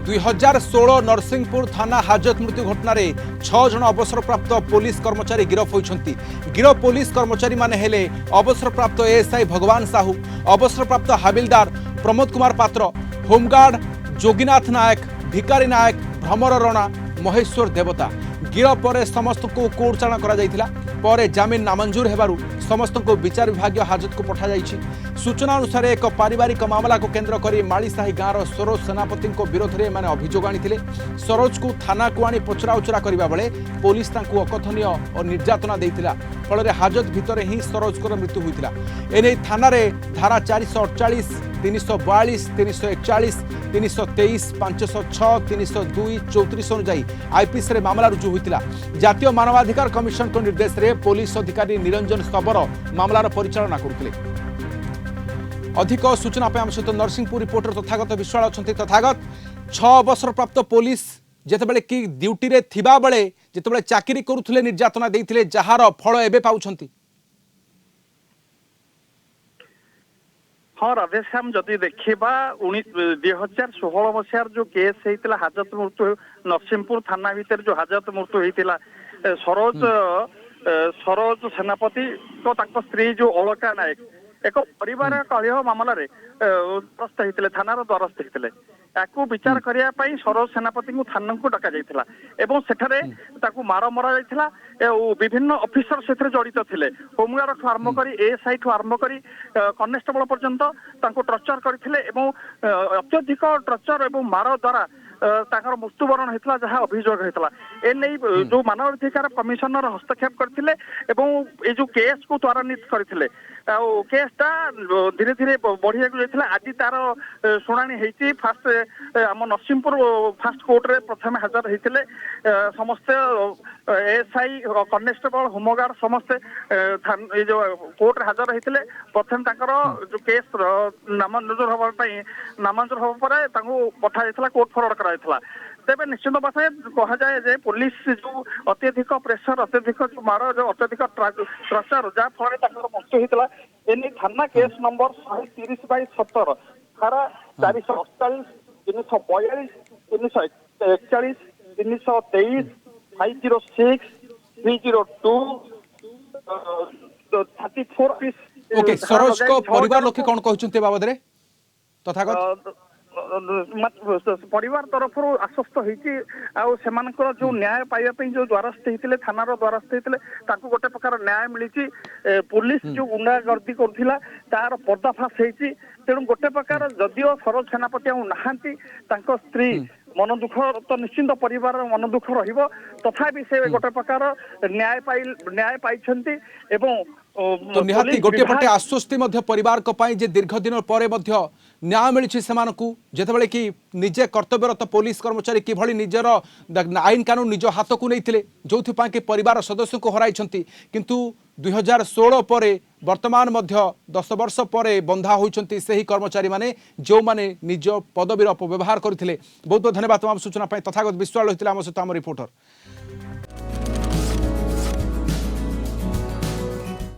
2016 नरसिंहपुर थाना हाजत मृत्यु घटना रे 6 जन अवसरप्राप्त पुलिस कर्मचारी गिरफ होइछंती। गिरफ पुलिस कर्मचारी माने हेले अवसरप्राप्त एएसआई भगवान साहू, अवसरप्राप्त हाबिलदार प्रमोद कुमार पात्र, होमगार्ड जोगीनाथ नायक, भिकारी नायक, भ्रमर रणा, महेश्वर देवता। गिरफ पर समस्त को कोर्ट चालाण करा जायतिला। पर जामिन नामंजूर हेबारु समस्त को विचार विभाग हाजत को पठा जाइछि। सूचना अनुसार एक पारिवारिक मामला को केंद्र करी मालीसाही गाँव सरोज सेनापति विरोध में माने अभियोग आनी सरोज को थाना को आनी पचरा उचरा करने बेले पुलिस अकथनीय और निर्यातना देता फल हाजत भितर ही सरोज को मृत्यु होता। एने थाना धारा 448, 342, 341, 323, 506, 302, 34 अनुजाई आईपीसी मामला रुजु होता। जातीय मानवाधिकार कमिशन को निर्देश में पुलिस अधिकारी निरंजन सबर मामलार परिचालना करते। अधिक सूचना आम सहित नरसिंहपुर रिपोर्टर तथागत विश्वाल अच्छा। तथागत 6 अवसरप्राप्त पुलिस जितेबाला कि ड्यूटी रे थिबा बेले जितेबाला चाकरी करुले निर्यातना देते जार फल एबे पाउछंती। हाँ राधेश्याम जदि देखा 2016 मसीहार जो केस होता हाजत मृत्यु नरसिंहपुर थाना भितर जो हाजत मृत्यु होता सरोज सेनापति तो स्त्री जो अलका नायक एक परिवार कलह मामला द्वारस्थ होते थानार द्वारस्थ होते या विचार करने सरोज सेनापति को थाना को डक जाता सेठारे मार मरा जाता। विभिन्न ऑफिसर से जड़ित थे होमगार्ड ठू आरंभ कर एएसआई ठू आरंभ कर कनेस्टेबल पर्यंत टर्चर करते अत्यधिक टर्चर और मार द्वारा ताकर मृत्युवरण होता जहाँ अभियोग होता एने जो मानवाधिकार कमिशनर हस्तक्षेप करते ये जो केस को त्वरान्वित करते केसटा धीरे धीरे बढ़िया जाता। आज तार शुणाणी होती फास्ट आम नरसिंहपुर फास्ट कोर्ट रे प्रथम हाजर होते समस्ते एएसआई कनेस्टेबल होमगार्ड समस्ते जो कोर्ट रे हाजर होते प्रथम जो केस नामंजूर हवा पठा जाता कोर्ट फरवर्ड करा। तेरे निश्चित भाव कह जाए जे पुलिस जो अत्यधिक प्रेसर अत्यधिक जो मार जो अत्यधिक टर्चर जहाँफल मृत्यु होता एने थाना केस नंबर 130/17 धारा 448, 342, 341, 323, 506, 302, 34। ओके सरोज को परिवार लोक कौन कहते बाबद रे तथागत परिवार तरफ आश्वस्त होकर जो न्याय पाइबा जो द्वारस्थ होते थानार द्वारस्थ होते गोटे प्रकार न्याय मिली पुलिस जो गुंडागर्दी करुला तार पर्दाफाश होती तेणु गोटे प्रकार जदिओ सरोज सेनापति नहांती स्त्री मन दुख तो निश्चिंत परिवार मन दुख रथापि से गोटे प्रकार न्याय पाई तो निहाती गोटे पटे आश्वस्ति परिवार जे दीर्घ दिन पर न्याय मिली जितेबाला कि निजे कर्तव्यरत पुलिस कर्मचारी किभली निजर आईन कानून निज हाथ को नहीं जो कि परिवार सदस्य को हराई किंतु 2016 पर वर्तमान 10 वर्ष पर बंधा होती से ही कर्मचारी माने जो माने निज पदवीर अपव्यवहार करते। बहुत बहुत धन्यवाद तमाम सूचना तथागत विश्वाल होता आम सहित आम रिपोर्टर।